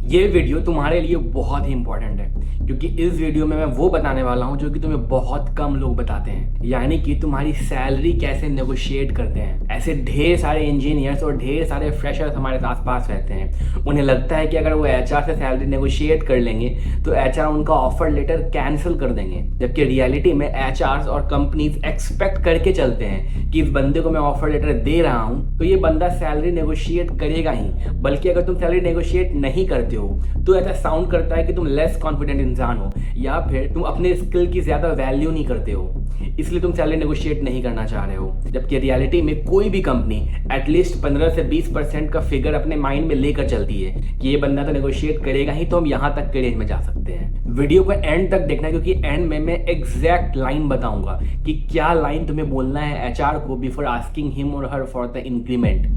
ये वीडियो तुम्हारे लिए बहुत ही इंपॉर्टेंट है क्योंकि इस वीडियो में मैं वो बताने वाला हूँ जो कि तुम्हें बहुत कम लोग बताते हैं, यानी कि तुम्हारी सैलरी कैसे नेगोशिएट करते हैं। ऐसे ढेर सारे इंजीनियर्स और ढेर सारे फ्रेशर्स हमारे आसपास रहते हैं। उन्हें लगता है कि अगर वो एचआर से सैलरी नेगोशिएट कर लेंगे तो एचआर उनका ऑफर लेटर कैंसिल कर देंगे, जबकि रियलिटी में एचआर और कंपनीज एक्सपेक्ट करके चलते हैं कि इस बंदे को मैं ऑफर लेटर दे रहा हूँ तो ये बंदा सैलरी नेगोशिएट करेगा ही। बल्कि अगर तुम सैलरी नेगोशिएट नहीं करते हो तो ऐसा साउंड करता है कि तुम लेस कॉन्फिडेंट इंसान हो या फिर तुम अपने स्किल की ज्यादा वैल्यू नहीं करते हो, इसलिए तुम सैलरी नेगोशिएट नहीं करना चाह रहे हो। जबकि रियलिटी में कोई भी कंपनी एटलीस्ट 15 से 20% का फिगर अपने माइंड में लेकर चलती है कि ये बंदा तो नेगोशिएट करेगा ही, तो हम यहाँ तक के रेंज में जा सकते हैं। वीडियो को एंड तक देखना क्योंकि एंड में मैं एग्जैक्ट लाइन बताऊंगा कि क्या लाइन तुम्हें बोलना है एचआर को बिफोर आस्किंग हिम और हर फॉर द इंक्रीमेंट।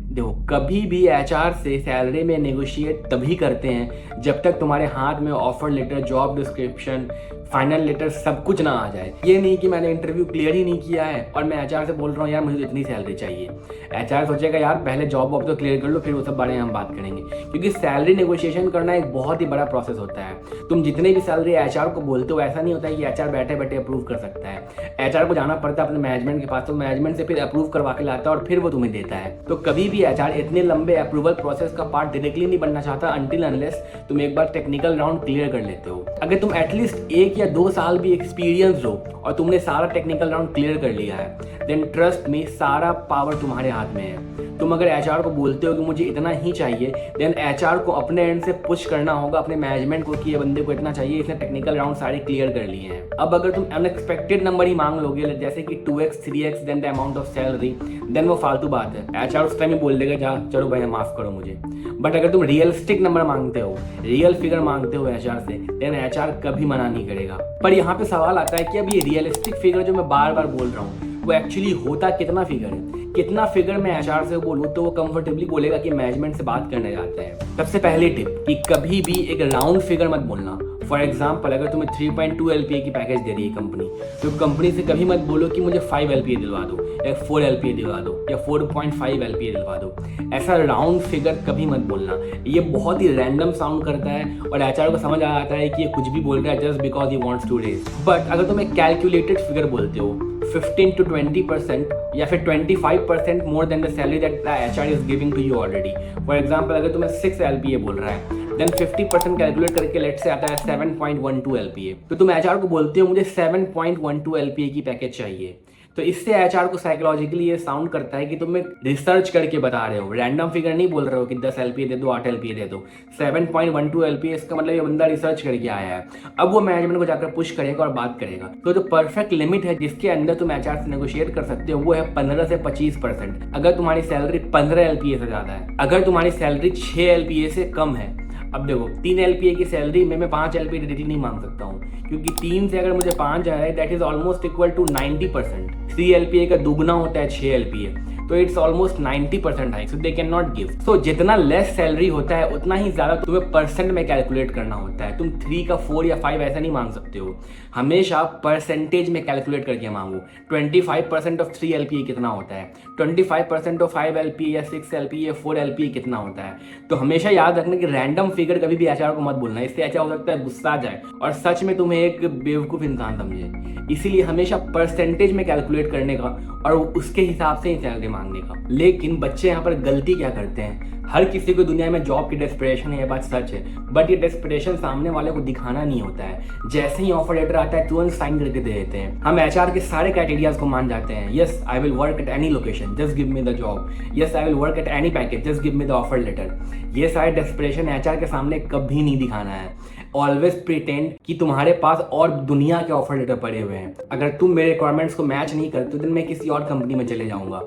देखो, कभी भी एचआर से सैलरी में नेगोशिएट तभी करते हैं जब तक तुम्हारे हाथ में offer letter, job description, final letter सब कुछ ना आ जाए। ये नहीं कि मैंने इंटरव्यू क्लियर ही नहीं किया है और मैं एचआर से बोल रहा हूँ यार मुझे तो इतनी सैलरी चाहिए। एचआर सोचेगा यार पहले जॉब वॉब तो क्लियर कर लो, फिर वो सब बारे में हम बात करेंगे, क्योंकि सैलरी नेगोशिएशन करना एक बहुत ही बड़ा प्रोसेस होता है। तुम जितने भी सैलरी एचआर को बोलते हो, ऐसा नहीं होता है कि एचआर बैठे बैठे अप्रूव कर सकता है। एचआर को जाना पड़ता है अपने मैनेजमेंट के पास, तो मैनेजमेंट से फिर अप्रूव करवा के लाता है और फिर वो तुम्हें देता है। तो कभी भी एचआर इतने लंबे अप्रूवल प्रोसेस का पार्ट डायरेक्टली नहीं बनना चाहता अनटिल अनलेस तुम एक बार टेक्निकल राउंड क्लियर कर लेते हो। अगर तुम एटलीस्ट 1 या 2 साल भी एक्सपीरियंस हो और तुमने सारा टेक्निकल राउंड क्लियर कर लिया है, देन ट्रस्ट मी सारा पावर तुम्हारे हाथ में है। तुम अगर एचआर को बोलते हो कि मुझे इतना ही चाहिए, देन एचआर को अपने एंड से पुश करना होगा अपने मैनेजमेंट को कि ये बंदे को इतना चाहिए, इसने टेक्निकल राउंड सारे क्लियर कर लिए हैं। अब अगर तुम अनएक्सपेक्टेड नंबर ही मांग लोगे जैसे कि 2x 3x then the amount of salary, then वो फालतू बात है। एचआर उस टाइम ही बोल देगा जा चलो भाई माफ करो मुझे। बट अगर तुम रियलिस्टिक नंबर मांगते हो, रियल फिगर मांगते हो एचआर से, देन एचआर कभी मना नहीं करेगा। पर यहाँ पे सवाल आता है कि अब ये रियलिस्टिक फिगर जो मैं बार बार बोल रहा हूँ वो एक्चुअली होता कितना फिगर है, कितना फिगर मैं एचआर से बोलूँ तो वो कंफर्टेबली बोलेगा कि मैनेजमेंट से बात करने जाते हैं। सबसे पहली टिप कि कभी भी एक राउंड फिगर मत बोलना। फॉर एग्जाम्पल अगर तुम्हें 3.2 LPA की पैकेज दे रही है कंपनी, तो कंपनी से कभी मत बोलो कि मुझे 5 LPA दिलवा दो या 4 LPA दिलवा दो या 4.5 LPA दिलवा दो। ऐसा राउंड फिगर कभी मत बोलना, ये बहुत ही रैंडम साउंड करता है और एचआर को समझ आ जाता है कि ये कुछ भी बोल रहा है just because he wants to raise. But अगर तुम एक कैलकुलेटेड फिगर बोलते हो 15 to 20% या फिर 25% more than the salary that the HR is giving to you already. For example अगर तुम्हें 6 LPA बोल रहा है, देन 50% कैलकुलेट करके लेट से आता है 7.12 LPA, तो तुम एचआर को बोलते हो मुझे 7.12 LPA की पैकेज चाहिए। तो इससे एचआर को साइकोलॉजिकली ये साउंड करता है कि तुम एक रिसर्च करके बता रहे हो, रैंडम फिगर नहीं बोल रहे हो कि 10 LPA दे दो, 8 LPA दे दो। 7.12 LPA इसका मतलब ये बंदा रिसर्च करके आया है। अब वो मैनेजमेंट को जाकर पुश करेगा और बात करेगा। तो जो परफेक्ट लिमिट है जिसके अंदर तुम एचआर से नेगोशिएट कर सकते हो वो है 15 से 25%। अगर तुम्हारी सैलरी 15 LPA से ज्यादा है, अगर तुम्हारी सैलरी 6 LPA से कम है, अब देखो 3 LPA की सैलरी में मैं 5 LPA डायरेक्टली नहीं मांग सकता हूँ, क्योंकि 3 से अगर मुझे 5 आ रहा है that is almost equal to 90%। 3 LPA का दुगना होता है 6 LPA, तो it's almost 90% hike, so they can not give. So जितना लेस सैलरी होता है उतना ही ज्यादा तुम्हें परसेंट में कैलकुलेट करना होता है। तुम 3 का 4 या 5 ऐसा नहीं मांग सकते हो, हमेशा परसेंटेज में कैलकुलेट करके मांगो। 25% ऑफ 3 LPA कितना होता है, 25% ऑफ 5 LPA या 6 LPA या 4 LPA कितना होता है। तो हमेशा याद रखना कि रैंडम फिगर कभी भी एचआर को मत बोलना, इससे अच्छा हो सकता है गुस्सा आ जाए और सच में तुम्हें एक बेवकूफ इंसान समझे। इसीलिए हमेशा परसेंटेज में कैलकुलेट करने का और उसके हिसाब से ही सैलरी मांगने का। लेकिन बच्चे यहाँ पर गलती क्या करते हैं, हर किसी को दुनिया में जॉब की डेस्परेशन है, ये बात सच है, बट ये डेस्परेशन सामने वाले को दिखाना नहीं होता है। जैसे ही ऑफर लेटर आता है तुरंत साइन करके दे देते हैं। हम एचआर के सारे क्राइटेरियाज को मान जाते हैं। Yes I will work at any location, just give me the job. Yes I will work at any package, just give me the offer letter. ये सारे डेस्परेशन एचआर के सामने कभी नहीं दिखाना है। ऑलवेज प्रिटेंड कि तुम्हारे पास और दुनिया के ऑफर लेटर पड़े हुए हैं। अगर तुम मेरे रिक्वायरमेंट्स को मैच नहीं करते तो मैं किसी और कंपनी में चले जाऊंगा।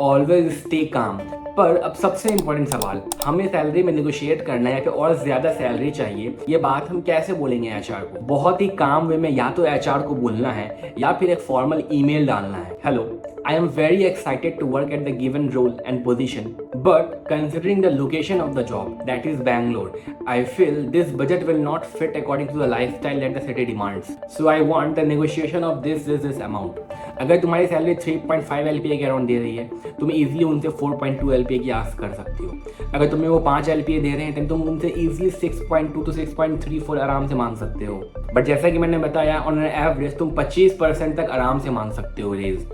Always stay calm. पर अब सबसे इंपॉर्टेंट सवाल, हमें सैलरी में नेगोशिएट करना है या फिर और ज्यादा सैलरी चाहिए, ये बात हम कैसे बोलेंगे एचआर को? बहुत ही काम वे में या तो एचआर को बोलना है या फिर एक फॉर्मल ईमेल डालना है। Hello, I am very excited to work at the given role and position, but considering the location of the job, that is Bangalore, I feel this budget will not fit according to the lifestyle that the city demands. So I want the negotiation of this amount. अगर तुम्हारी salary 3.5 LPA के around दे रही है, तुम easily उनसे 4.2 LPA की ask कर सकती हो। अगर तुम्हें वो 5 LPA दे रहे हैं तो तुम उनसे इजीली 6.2 to 6.34 आराम से मांग सकते हो। बट जैसा कि मैंने बताया, ऑन एन एवरेज तुम 25% तक आराम से मांग सकते हो रेज।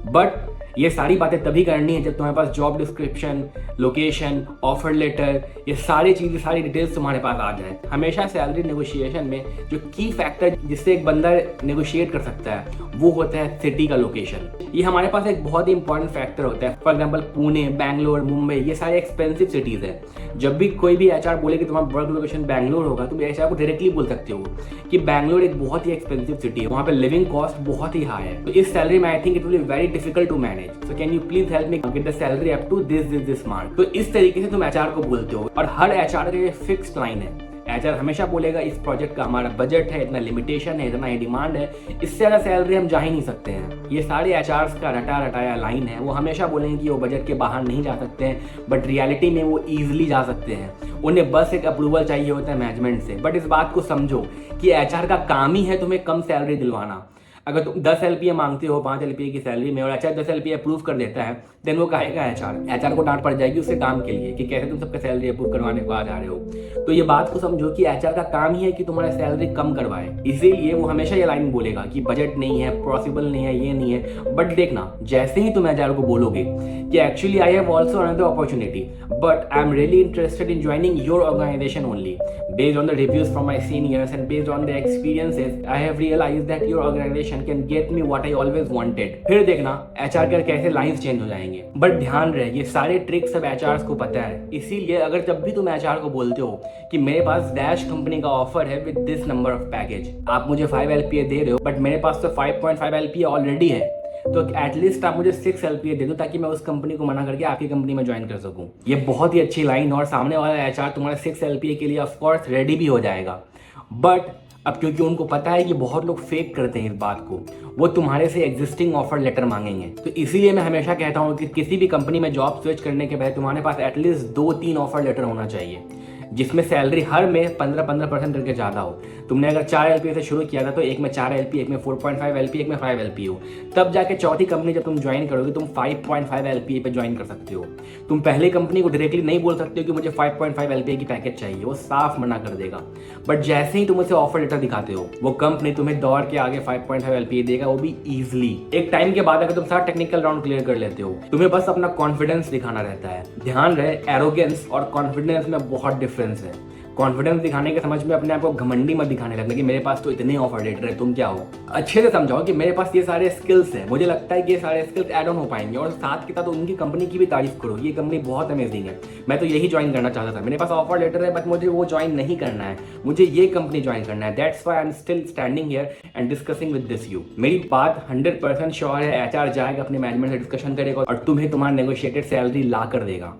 बट ये सारी बातें तभी करनी है जब तुम्हारे पास job description, location, offer letter, ये सारी चीज़ें, सारी डिटेल्स तुम्हारे पास आ जाए। हमेशा सैलरी नेगोशिएशन में जो की फैक्टर जिससे एक बंदा नेगोशिएट कर सकता है वो होता है सिटी का लोकेशन। ये हमारे पास एक बहुत ही इंपॉर्टेंट फैक्टर होता है। फॉर एग्जाम्पल पुणे, बैंगलोर, मुंबई, ये सारे एक्सपेंसिव सिटीज़ है। जब भी कोई भी एचआर बोले कि तुम्हारा वर्क लोकेशन बैंगलोर होगा, तुम एचआर को डायरेक्टली बोल सकते हो कि बैंगलोर एक बहुत ही एक्सपेंसिव सिटी है, वहाँ पे लिविंग कॉस्ट बहुत ही हाई है। तो इस सैलरी में I think it will be very difficult to manage. So can you please help me get the salary up to this mark? तो इस तरीके से तुम एचआर को बोलते हो और हर एचआर का ये फिक्स्ड लाइन है। एचआर हमेशा बोलेगा इस प्रोजेक्ट का हमारा बजट है, इतना लिमिटेशन है, इतना ही डिमांड है, इससे ज़्यादा सैलरी हम जा ही नहीं सकते हैं। ये सारे एचआर्स का रटाया लाइन है। वो हमेशा बोलेंगे कि वो बजट के बाहर नहीं जा सकते हैं, बट रियलिटी में वो ईजिली जा सकते हैं। उन्हें बस एक अप्रूवल चाहिए होता है मैनेजमेंट से। बट इस बात को समझो कि एचआर का काम ही है तुम्हें कम सैलरी दिलवाना। अगर तुम 10 LPA मांगते हो 5 LPA की सैलरी में और एचआर 10 LPA अप्रूव कर देता है, देन वो कहेगा एचआर को डांट पड़ जाएगी उसके काम के लिए कि कैसे तुम सबका सैलरी अप्रूव करवाने को आ जा रहे हो। तो ये बात को समझो कि एचआर का काम ही है कि तुम्हारा सैलरी कम करवाए। इसीलिए वो हमेशा ये लाइन बोलेगा कि बजट नहीं है, पॉसिबल नहीं है, ये नहीं है। बट देखना, जैसे ही तुम एचआर को बोलोगे कि actually I have also another opportunity but I am really interested in joining your organisation only, based on the reviews from my seniors and based on the experiences, I have realized that your organization can get me what I always wanted. फिर देखना HR के कैसे lines change हो जाएंगे। But ध्यान रहे, ये सारे ट्रिक्स सब एचआर को पता है। इसीलिए अगर जब भी तुम एचआर को बोलते हो कि मेरे पास डैश कंपनी का ऑफर है with this number of package, आप मुझे 5 LPA दे रहे हो बट मेरे पास तो 5.5 LPA ऑलरेडी है, तो एटलीस्ट आप मुझे 6 LPA दे दो ताकि मैं उस कंपनी को मना करके आपकी कंपनी में ज्वाइन कर सकूं। ये बहुत ही अच्छी लाइन, और सामने वाला एचआर तुम्हारे 6 LPA के लिए ऑफकोर्स रेडी भी हो जाएगा। बट अब क्योंकि उनको पता है कि बहुत लोग फेक करते हैं इस बात को, वो तुम्हारे से एग्जिस्टिंग ऑफर लेटर मांगेंगे। तो इसीलिए मैं हमेशा कहता हूँ कि किसी भी कंपनी में जॉब स्विच करने के बाद तुम्हारे पास एटलीस्ट 2-3 ऑफर लेटर होना चाहिए जिसमें सैलरी हर में 15% करके ज़्यादा हो। तुमने अगर 4 LPA से शुरू किया था तो एक में 4 LPA, एक में 4.5 LPA, एक में 5 LPA हो। तब जाके चौथी कंपनी जब तुम ज्वाइन करोगे तुम 5.5 LPA पे ज्वाइन कर सकते हो। तुम पहले कंपनी को डायरेक्टली नहीं बोल सकते हो कि मुझे 5.5 LPA की पैकेज चाहिए, वो साफ मना कर देगा। बट जैसे ही तुम उसे ऑफर लेटर दिखाते हो, वो कंपनी तुम्हें दौड़ के आगे 5.5 LPA देगा, वो भी ईजिली। एक टाइम के बाद अगर तुम सारा टेक्निकल राउंड क्लियर कर लेते हो, तुम्हें बस अपना कॉन्फिडेंस दिखाना रहता है। ध्यान रहे, एरोगेंस और कॉन्फिडेंस में बहुत डिफरेंस है। कॉन्फिडेंस दिखाने के समझ में अपने आप को घमंडी मत दिखाने लगना कि मेरे पास तो इतने ऑफर लेटर है, तुम क्या हो। अच्छे से समझाओ कि मेरे पास ये सारे स्किल्स हैं, मुझे लगता है कि ये सारे स्किल्स ऐड ऑन हो पाएंगे, और साथ के साथ उनकी कंपनी की भी तारीफ करो, ये कंपनी बहुत अमेजिंग है, मैं तो यही ज्वाइन करना चाहता था, मेरे पास ऑफर लेटर है बट मुझे वो ज्वाइन नहीं करना है, मुझे ये कंपनी ज्वाइन करना है, that's why I am still standing here and discussing with this you. मेरी बात 100% श्योर है, एचआर जाएगा अपने मैनेजमेंट से डिस्कशन करेगा और तुम्हें तुम्हारा नेगोशिएटेड सैलरी ला कर देगा।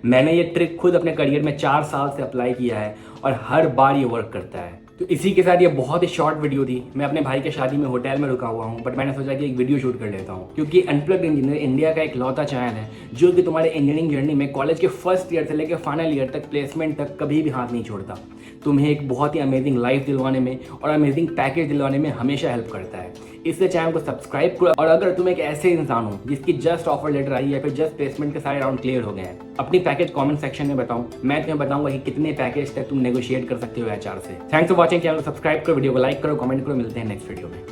मैंने ये ट्रिक खुद अपने करियर में 4 साल से अप्लाई किया है और हर बार ये वर्क करता है। तो इसी के साथ ये बहुत ही शॉर्ट वीडियो थी। मैं अपने भाई के शादी में होटल में रुका हुआ हूँ, बट मैंने सोचा कि एक वीडियो शूट कर लेता हूँ, क्योंकि अनप्लग्ड इंजीनियर इंडिया का एक लौता चैनल है जो कि तुम्हारे इंजीनियरिंग जर्नी में कॉलेज के फर्स्ट ईयर से लेकर फाइनल ईयर तक, प्लेसमेंट तक कभी भी हाथ नहीं छोड़ता। तुम्हें एक बहुत ही अमेजिंग लाइफ दिलवाने में और अमेजिंग पैकेज दिलवाने में हमेशा हेल्प करता है। इसलिए चैनल को सब्सक्राइब करो, और अगर तुम एक ऐसे इंसान हो जिसकी जस्ट ऑफर लेटर आई है, फिर जस्ट प्लेसमेंट के सारे राउंड क्लियर हो गए हैं, अपनी पैकेज कमेंट सेक्शन में बताओ, मैं तुम्हें बताऊंगा कि कितने पैकेज तक तुम नेगोशिएट कर सकते हो एचआर से। Thanks for watching. चैनल को सब्सक्राइब करो, वीडियो को लाइक करो, कमेंट करो। मिलते हैं नेक्स्ट वीडियो में।